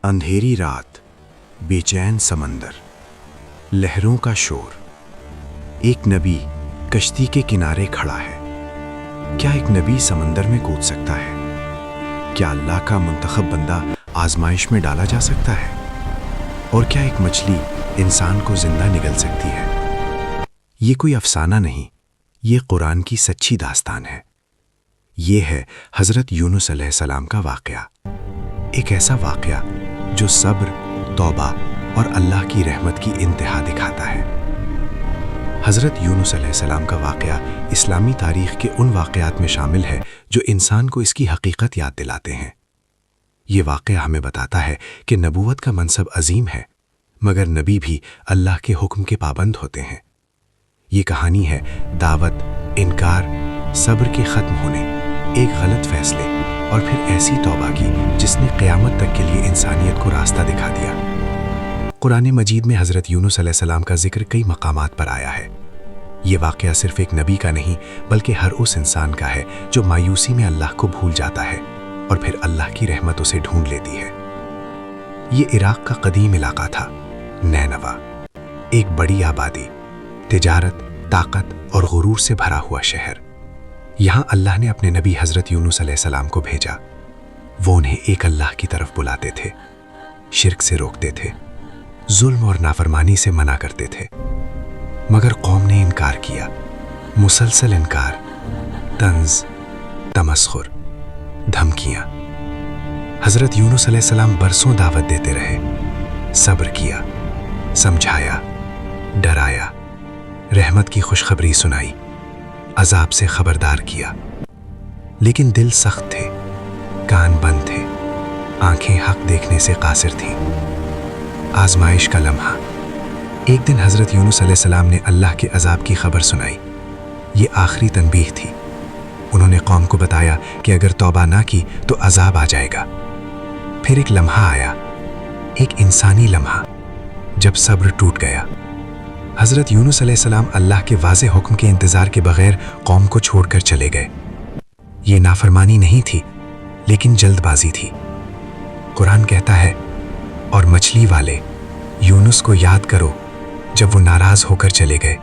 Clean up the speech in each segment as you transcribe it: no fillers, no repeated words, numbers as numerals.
अंधेरी रात, बेचैन समंदर, लहरों का शोर। एक नबी कश्ती के किनारे खड़ा है। क्या एक नबी समंदर में कूद सकता है? क्या अल्लाह का मुंतखब बंदा आजमाइश में डाला जा सकता है? और क्या एक मछली इंसान को जिंदा निगल सकती है? ये कोई अफसाना नहीं, ये कुरान की सच्ची दास्तान है। ये है हज़रत यूनुस अलैहिस्सलाम का वाक़या। एक ऐसा वाक़या जो सब्र, तौबा और अल्लाह की रहमत की इंतहा दिखाता है। हज़रत यूनुस अलैहिस्सलाम का वाक़या इस्लामी तारीख़ के उन वाक़यात में शामिल है जो इंसान को इसकी हकीकत याद दिलाते हैं। ये वाक़या हमें बताता है कि नबूवत का मनसब अजीम है, मगर नबी भी अल्लाह के हुक्म के पाबंद होते हैं। ये कहानी है दावत, इनकार, सब्र के ख़त्म होने, एक गलत फैसले और फिर ऐसी तौबा की जिसने क़यामत तक के लिए इंसानियत को रास्ता दिखा दिया। कुरान मजीद में हज़रत यूनुस अलैहिस्सलाम का जिक्र कई मकामात पर आया है। ये वाक़या सिर्फ़ एक नबी का नहीं बल्कि हर उस इंसान का है जो मायूसी में अल्लाह को भूल जाता है और फिर अल्लाह की रहमत उसे ढूंढ लेती है। ये इराक़ का कदीम इलाका था, नैनवा, एक बड़ी आबादी, तिजारत, ताकत और गुरूर से भरा हुआ शहर। यहाँ अल्लाह ने अपने नबी हज़रत यूनुस अलैहिस्सलाम को भेजा। वो उन्हें एक अल्लाह की तरफ बुलाते थे, शिर्क से रोकते थे, जुल्म और नाफरमानी से मना करते थे। मगर कौम ने इनकार किया, मुसलसल इनकार, तंज, तमस्खुर, धमकियाँ। हज़रत यूनुस अलैहिस्सलाम बरसों दावत देते रहे, सब्र किया, समझाया, डराया, रहमत की खुशखबरी सुनाई, अजाब से खबरदार किया। लेकिन दिल सख्त थे, कान बंद थे, आंखें हक देखने से कासिर थीं। आजमाइश का लम्हा। एक दिन हज़रत यूनुस अलैहिस्सलाम ने अल्लाह के अजाब की खबर सुनाई। ये आखिरी तनबीह थी। उन्होंने कौम को बताया कि अगर तौबा ना की तो अजाब आ जाएगा। फिर एक लम्हा आया, एक इंसानी लम्हा, जब सब्र टूट गया। हज़रत यूनुस अलैहिस्सलाम अल्लाह के वाज़ेह हुक्म के इंतज़ार के बग़ैर कौम को छोड़कर चले गए। ये नाफरमानी नहीं थी, लेकिन जल्दबाजी थी। कुरान कहता है, और मछली वाले यूनुस को याद करो जब वो नाराज़ होकर चले गए।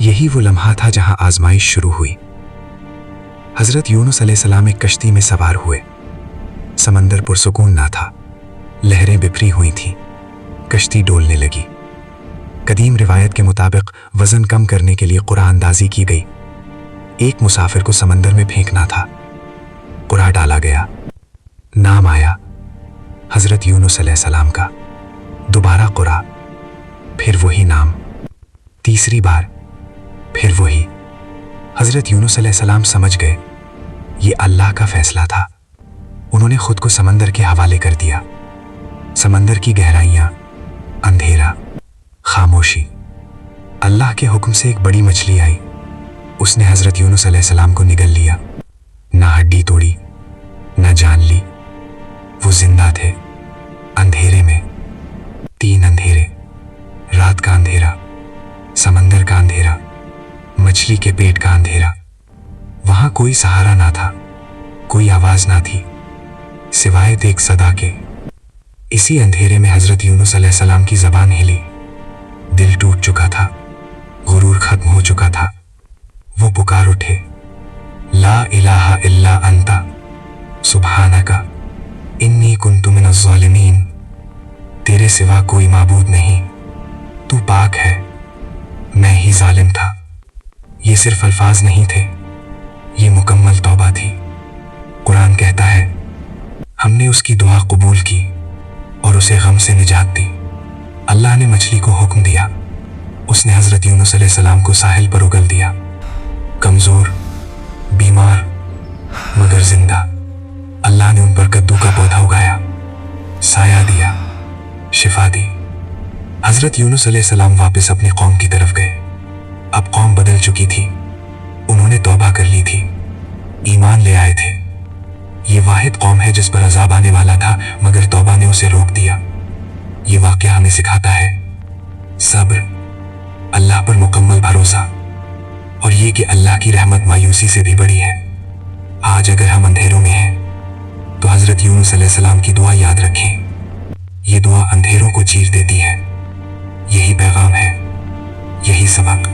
यही वो लम्हा था जहां आजमाइश शुरू हुई। हज़रत यूनुस अलैहिस्सलाम एक कश्ती में सवार हुए। समंदर पुरसुकून ना था, लहरें बिफरी हुई थीं, कश्ती डोलने लगी। कदीम रिवायत के मुताबिक वज़न कम करने के लिए कुराह अंदाजी की गई। एक मुसाफिर को समंदर में फेंकना था। कुराह डाला गया, नाम आया हज़रत यूनुस अलैहिस्सलाम का। दोबारा कुराह, फिर वही नाम, तीसरी बार फिर वही। हज़रत यूनुस अलैहिस्सलाम समझ गए ये अल्लाह का फैसला था। उन्होंने खुद को समंदर के हवाले कर दिया। समंदर की गहराइयाँ, अंधेरा, खामोशी। अल्लाह के हुक्म से एक बड़ी मछली आई। उसने हज़रत यूनुस अलैहिस्सलाम को निगल लिया। ना हड्डी तोड़ी, ना जान ली। वो जिंदा थे, अंधेरे में। 3 अंधेरे, रात का अंधेरा, समंदर का अंधेरा, मछली के पेट का अंधेरा। वहां कोई सहारा ना था, कोई आवाज ना थी, सिवाय एक सदा के। इसी अंधेरे में हज़रत यूनुस अलैहिस्सलाम की ज़बान हिली। दिल टूट चुका था, गुरूर खत्म हो चुका था। वो पुकार उठे, ला इलाहा इल्ला अंता सुब्हानका इन्नी कुन्तु मिनज़ ज़ालिमीन। तेरे सिवा कोई माबूद नहीं, तू पाक है, मैं ही जालिम था। ये सिर्फ अल्फाज नहीं थे, ये मुकम्मल तौबा थी। कुरान कहता है, हमने उसकी दुआ कबूल की और उसे गम से निजात दी। अल्लाह ने मछली को हुक्म दिया, उसने हज़रत यूनुस अलैहिस्सलाम को साहिल पर उगल दिया। कमज़ोर, बीमार, मगर जिंदा। अल्लाह ने उन पर कद्दू का पौधा उगाया, साया दिया, शिफा दी। हज़रत यूनुस अलैहिस्सलाम वापस अपनी कौम की तरफ गए। अब कौम बदल चुकी थी। उन्होंने तौबा कर ली थी, ईमान ले आए थे। ये वाहिद कौम है जिस पर अज़ाब आने वाला था, मगर तौबा ने उसे रोक दिया। ये वाक़या हमें सिखाता है सब्र, अल्लाह पर मुकम्मल भरोसा, और ये कि अल्लाह की रहमत मायूसी से भी बड़ी है। आज अगर हम अंधेरों में हैं तो हज़रत यूनुस अलैहिस्सलाम की दुआ याद रखें, چیر دیتی ہے۔ یہی پیغام ہے، یہی سبق